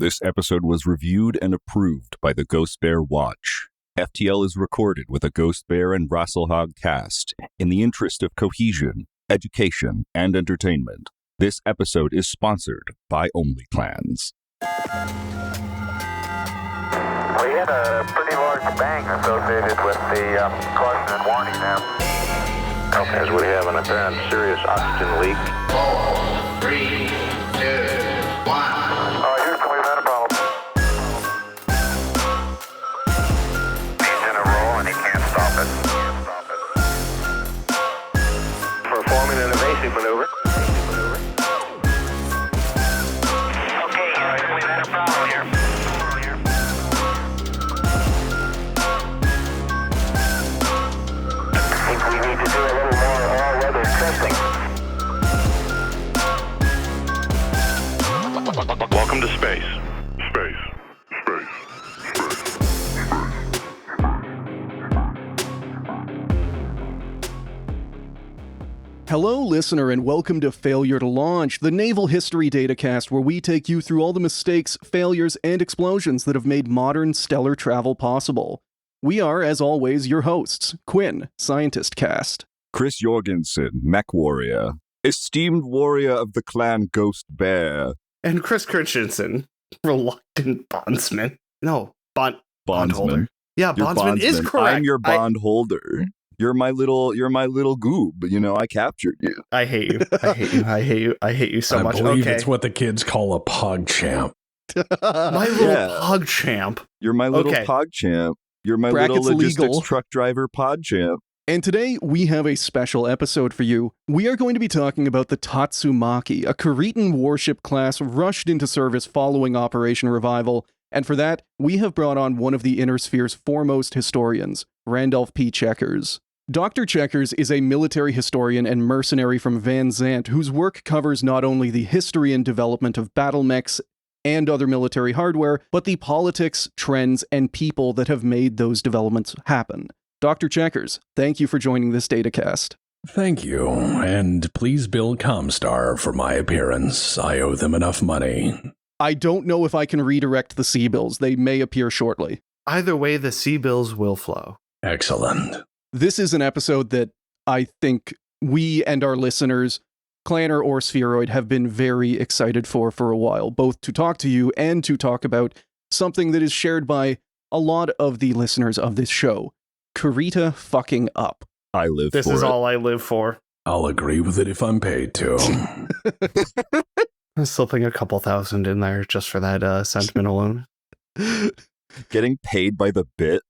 This episode was reviewed and approved by the Ghost Bear Watch. FTL is recorded with a Ghost Bear and Rasselhog cast in the interest of cohesion, education, and entertainment. This episode is sponsored by Only Clans. We had a pretty large bang associated with the caution and warning now. Okay, as we have an apparent serious oxygen leak. 4, 3, 2, 1. Houston, we've had a problem. He's in a roll and he can't stop it. Performing an evasive maneuver. Okay, Houston, we've had a problem here. I think we need to do a little more all-weather testing. Welcome to space. Hello, listener, and welcome to Failure to Launch, the Naval History Datacast, where we take you through all the mistakes, failures, and explosions that have made modern stellar travel possible. We are, as always, your hosts, Quinn, Scientist Cast. Chris Jorgensen, Mech Warrior. Esteemed warrior of the clan Ghost Bear. And Chris Christensen, reluctant bondsman. No, bondholder. Yeah, bondsman is correct. I'm your bondholder. You're my little goob. You know, I captured you. I hate you. I hate you so much. I believe Okay. it's what the kids call a pog champ. My little pug champ. You're my little Okay. pog champ. You're my Brackets little logistics legal. truck driver pod champ. And today, we have a special episode for you. We are going to be talking about the Tatsumaki, a Kuritan warship class rushed into service following Operation Revival. And for that, we have brought on one of the Inner Sphere's foremost historians, Randolph P. Checkers. Dr. Checkers is a military historian and mercenary from Van Zandt whose work covers not only the history and development of battle mechs and other military hardware, but the politics, trends, and people that have made those developments happen. Dr. Checkers, thank you for joining this datacast. Thank you, and please bill Comstar for my appearance. I owe them enough money. I don't know if I can redirect the C-bills. They may appear shortly. Either way, the sea bills will flow. Excellent. This is an episode that I think we and our listeners, Clanner or Spheroid, have been very excited for a while, both to talk to you and to talk about something that is shared by a lot of the listeners of this show. Kurita fucking up. I live This for is it. all I live for. I'll agree with it if I'm paid to. I'm slipping a couple thousand in there just for that sentiment alone. Getting paid by the bit.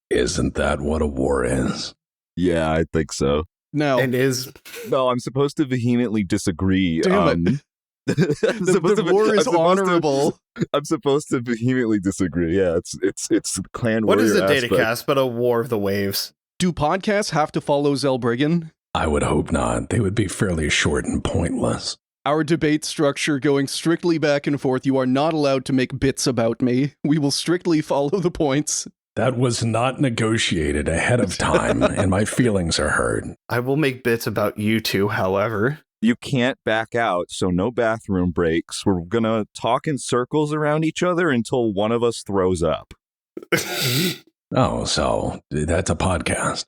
Isn't that what a war is? Yeah, I think so. Now, And is No, I'm supposed to vehemently disagree. Damn it. the war is honorable. I'm supposed to vehemently disagree. Yeah, it's clan what warrior is a aspect. datacast but a war of the waves? Do podcasts have to follow Zellbriggen? I would hope not. They would be fairly short and pointless. Our debate structure going strictly back and forth. You are not allowed to make bits about me. We will strictly follow the points. That was not negotiated ahead of time, and my feelings are hurt. I will make bits about you two, however. You can't back out, so no bathroom breaks. We're gonna talk in circles around each other until one of us throws up. Oh, so that's a podcast.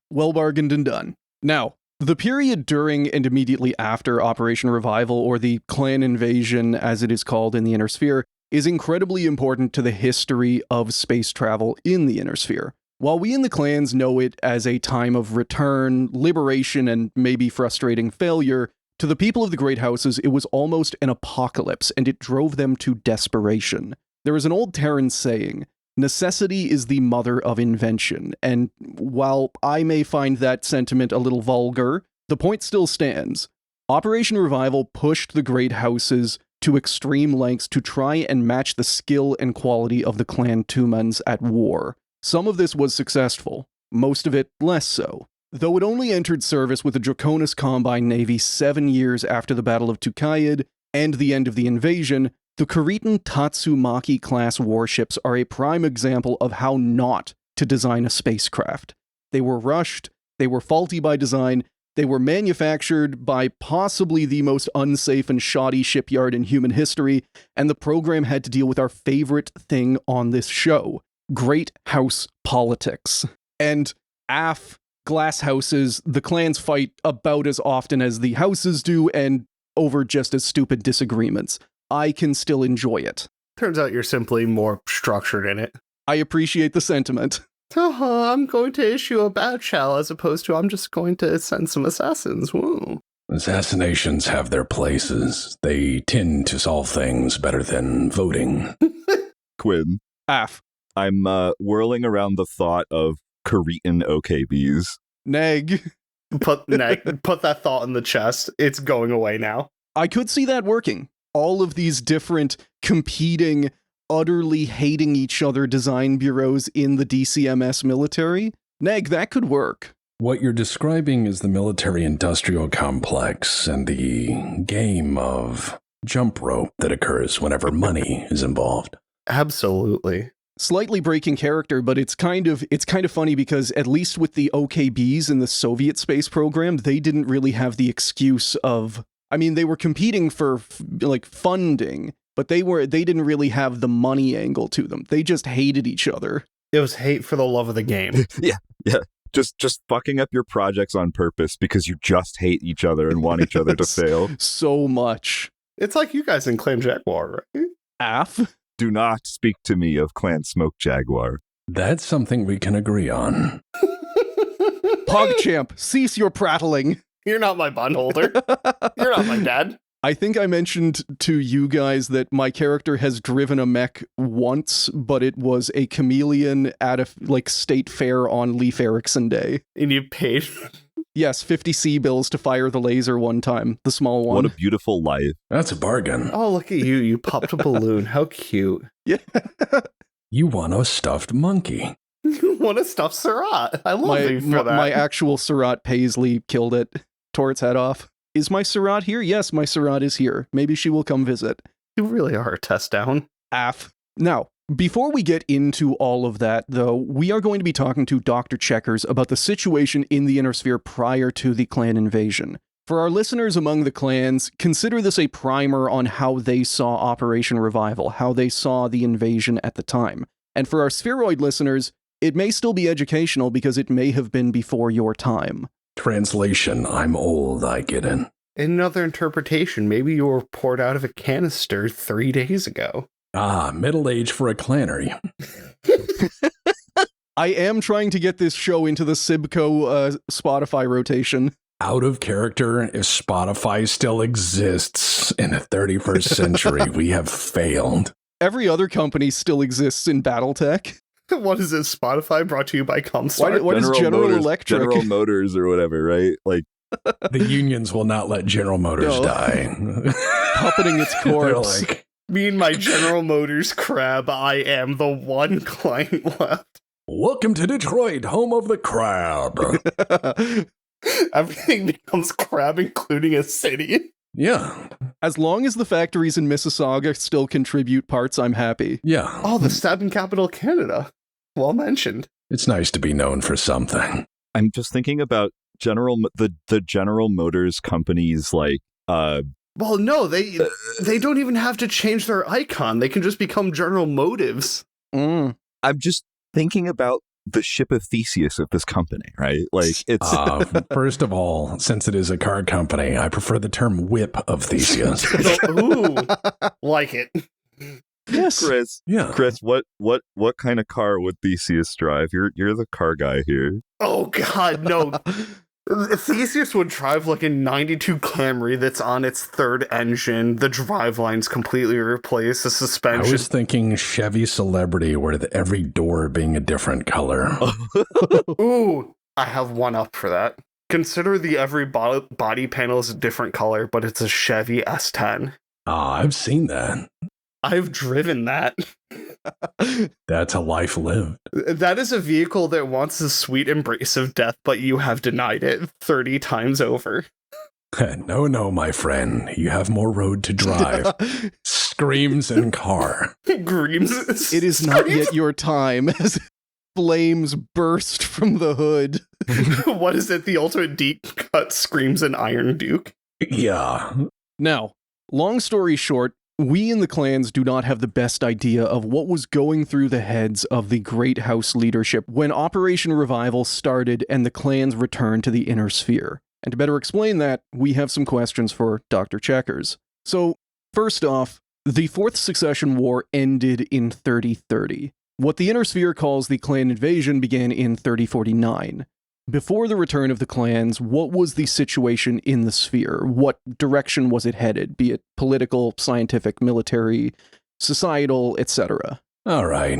Well bargained and done. Now, the period during and immediately after Operation Revival, or the clan invasion as it is called in the Inner Sphere, is incredibly important to the history of space travel in the Inner Sphere. While we in the clans know it as a time of return, liberation, and maybe frustrating failure, to the people of the Great Houses it was almost an apocalypse, and it drove them to desperation. There is an old Terran saying, "Necessity is the mother of invention," and while I may find that sentiment a little vulgar, the point still stands. Operation Revival pushed the Great Houses to extreme lengths to try and match the skill and quality of the clan Tumans at war. Some of this was successful, most of it less so. Though it only entered service with the Draconis Combine Navy 7 years after the Battle of Tukayid and the end of the invasion, the Kuritan Tatsumaki Class warships are a prime example of how not to design a spacecraft. They were rushed, they were faulty by design, They were manufactured by possibly the most unsafe and shoddy shipyard in human history, and the program had to deal with our favorite thing on this show, Great House politics. And glass houses, the clans fight about as often as the houses do, and over just as stupid disagreements. I can still enjoy it. Turns out you're simply more structured in it. I appreciate the sentiment. I'm going to issue a bad shell as opposed to I'm just going to send some assassins. Whoa. Assassinations have their places. They tend to solve things better than voting. Quinn. I'm whirling around the thought of Kuritan OKBs. Neg. Put that thought in the chest. It's going away now. I could see that working. All of these different competing, utterly hating each other design bureaus in the DCMS military. Neg, that could work. What you're describing is the military-industrial complex and the game of jump rope that occurs whenever money is involved. Absolutely. Slightly breaking character, but it's kind of funny because at least with the OKBs in the Soviet space program, they didn't really have the excuse of, I mean, they were competing for like funding, but they didn't really have the money angle to them. They just hated each other. It was hate for the love of the game. Yeah. Just fucking up your projects on purpose because you just hate each other and want each other to fail. So much. It's like you guys in Clan Jaguar, right? Do not speak to me of Clan Smoke Jaguar. That's something we can agree on. PogChamp, cease your prattling. You're not my bondholder. You're not my dad. I think I mentioned to you guys that my character has driven a mech once, but it was a chameleon at a state fair on Leif Erikson Day. And you paid? Yes, 50 C-bills to fire the laser one time, the small one. What a beautiful life. That's a bargain. Oh, look at you. You popped a balloon. How cute. Yeah. You want a stuffed monkey. You want a stuffed Surratt. I love you for that. My actual Surratt Paisley killed it. Tore its head off. Is my Surratt here? Yes, my Surratt is here. Maybe she will come visit. You really are a test down. Now, before we get into all of that, though, we are going to be talking to Dr. Checkers about the situation in the Inner Sphere prior to the clan invasion. For our listeners among the clans, consider this a primer on how they saw Operation Revival, how they saw the invasion at the time. And for our Spheroid listeners, it may still be educational because it may have been before your time. Translation, I'm old, I get it. Another interpretation, maybe you were poured out of a canister 3 days ago. Middle age for a clannery. I am trying to get this show into the Sibco Spotify rotation. Out of character, if Spotify still exists in the 31st century, we have failed. Every other company still exists in Battletech. What is it, Spotify brought to you by Comstar? What is General Electric? General Motors or whatever, right? Like the unions will not let General Motors die. Puppeting its corpse. Like, me and my General Motors crab, I am the one client left. Welcome to Detroit, home of the crab. Everything becomes crab, including a city. Yeah. As long as the factories in Mississauga still contribute parts, I'm happy. Yeah. Oh, the stabbing capital of Canada. Well mentioned. It's nice to be known for something. I'm just thinking about the General Motors companies like well, no, they don't even have to change their icon. They can just become General Motives. Mm. I'm just thinking about the ship of Theseus of this company, right? Like it's first of all, since it is a car company, I prefer the term whip of Theseus. Ooh, like it. Yes, Chris. Yeah, Chris. What kind of car would Theseus drive? You're the car guy here. Oh God, no. Theseus would drive like a 92 Camry that's on its third engine. The driveline's completely replaced. The suspension. I was thinking Chevy Celebrity, with every door being a different color. Ooh, I have one up for that. Consider the every body panel is a different color, but it's a Chevy S10. I've seen that. I've driven that. That's a life lived. That is a vehicle that wants a sweet embrace of death, but you have denied it 30 times over. No, my friend. You have more road to drive. Screams and car. Screams. It is not yet your time. flames burst from the hood. What is it? The ultimate deep cut screams an Iron Duke. Yeah. Now, long story short, we in the clans do not have the best idea of what was going through the heads of the Great House leadership when Operation Revival started and the clans returned to the Inner Sphere. And to better explain that, we have some questions for Dr. Checkers. So, first off, the Fourth Succession War ended in 3030. What the Inner Sphere calls the clan invasion began in 3049. Before the return of the clans, what was the situation in the sphere? What direction was it headed, be it political, scientific, military, societal, etc.? All right.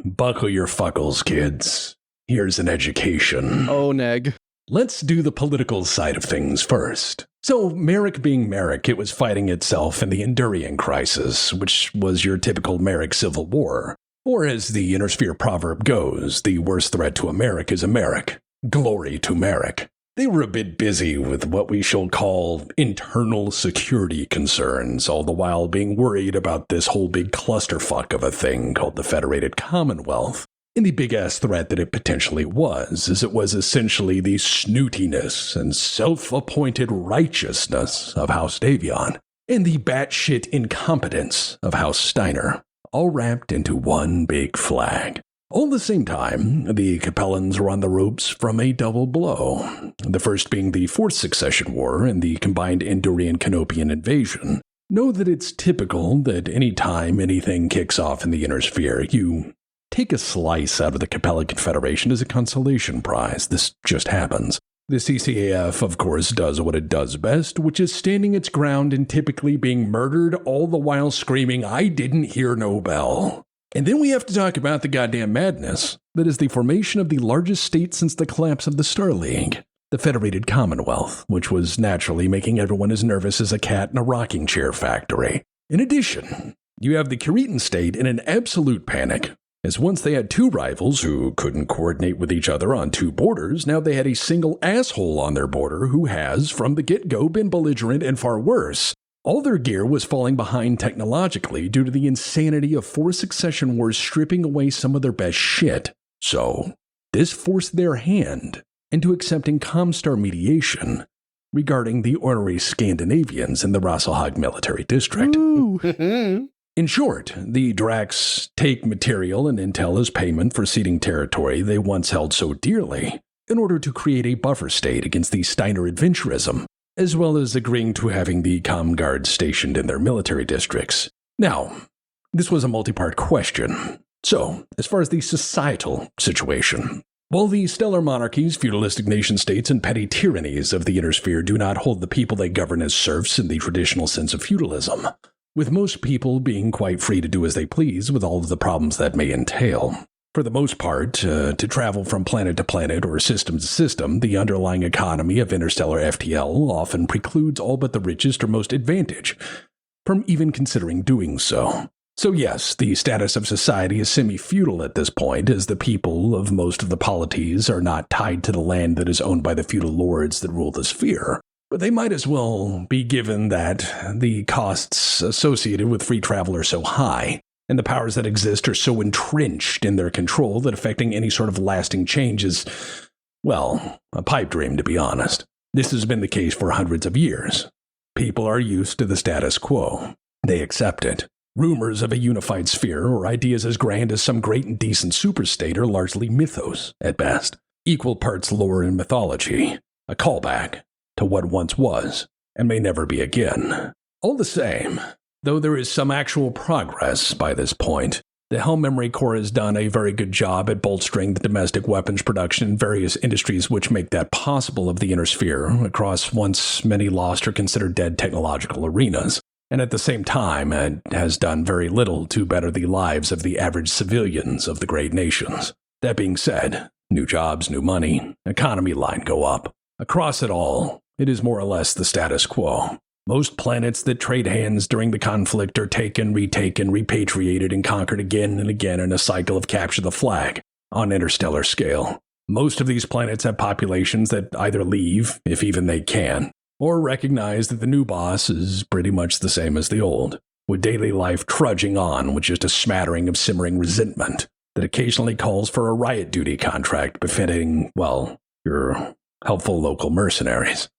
Buckle your fuckles, kids. Here's an education. Oh, neg. Let's do the political side of things first. So, Merrick being Merrick, it was fighting itself in the Endurian Crisis, which was your typical Merrick Civil War. Or as the Inner Sphere proverb goes, the worst threat to a Merrick is a Merrick. Glory to Merrick. They were a bit busy with what we shall call internal security concerns, all the while being worried about this whole big clusterfuck of a thing called the Federated Commonwealth. And the big-ass threat that it potentially was, as it was essentially the snootiness and self-appointed righteousness of House Davion, and the batshit incompetence of House Steiner, all wrapped into one big flag. All at the same time, the Capellans were on the ropes from a double blow, the first being the Fourth Succession War and the combined Endurian-Canopian invasion. Know that it's typical that any time anything kicks off in the Inner Sphere, you take a slice out of the Capellan Confederation as a consolation prize. This just happens. The CCAF, of course, does what it does best, which is standing its ground and typically being murdered, all the while screaming, "I didn't hear no bell." And then we have to talk about the goddamn madness that is the formation of the largest state since the collapse of the Star League, the Federated Commonwealth, which was naturally making everyone as nervous as a cat in a rocking chair factory. In addition, you have the Kuritan state in an absolute panic, as once they had two rivals who couldn't coordinate with each other on two borders, now they had a single asshole on their border who has, from the get-go, been belligerent and far worse. All their gear was falling behind technologically due to the insanity of 4 succession wars stripping away some of their best shit. So, this forced their hand into accepting Comstar mediation regarding the ornery Scandinavians in the Rasselhag military district. In short, the Dracs take material and intel as payment for ceding territory they once held so dearly in order to create a buffer state against the Steiner adventurism, as well as agreeing to having the comm guards stationed in their military districts. Now, this was a multi-part question. So, as far as the societal situation, while the stellar monarchies, feudalistic nation-states, and petty tyrannies of the Inner Sphere do not hold the people they govern as serfs in the traditional sense of feudalism, with most people being quite free to do as they please with all of the problems that may entail. For the most part, to travel from planet to planet or system to system, the underlying economy of interstellar FTL often precludes all but the richest or most advantage from even considering doing so. So yes, the status of society is semi-feudal at this point, as the people of most of the polities are not tied to the land that is owned by the feudal lords that rule the sphere. But they might as well be, given that the costs associated with free travel are so high, and the powers that exist are so entrenched in their control that affecting any sort of lasting change is, well, a pipe dream, to be honest. This has been the case for hundreds of years. People are used to the status quo. They accept it. Rumors of a unified sphere or ideas as grand as some great and decent superstate are largely mythos, at best. Equal parts lore and mythology. A callback to what once was, and may never be again. All the same, though there is some actual progress by this point, the Helm Memory Corps has done a very good job at bolstering the domestic weapons production in various industries which make that possible of the Inner Sphere across once many lost or considered dead technological arenas. And at the same time, it has done very little to better the lives of the average civilians of the great nations. That being said, new jobs, new money, economy line go up. Across it all, it is more or less the status quo. Most planets that trade hands during the conflict are taken, retaken, repatriated, and conquered again and again in a cycle of capture the flag on interstellar scale. Most of these planets have populations that either leave, if even they can, or recognize that the new boss is pretty much the same as the old, with daily life trudging on with just a smattering of simmering resentment. that occasionally calls for a riot duty contract befitting, well, your helpful local mercenaries.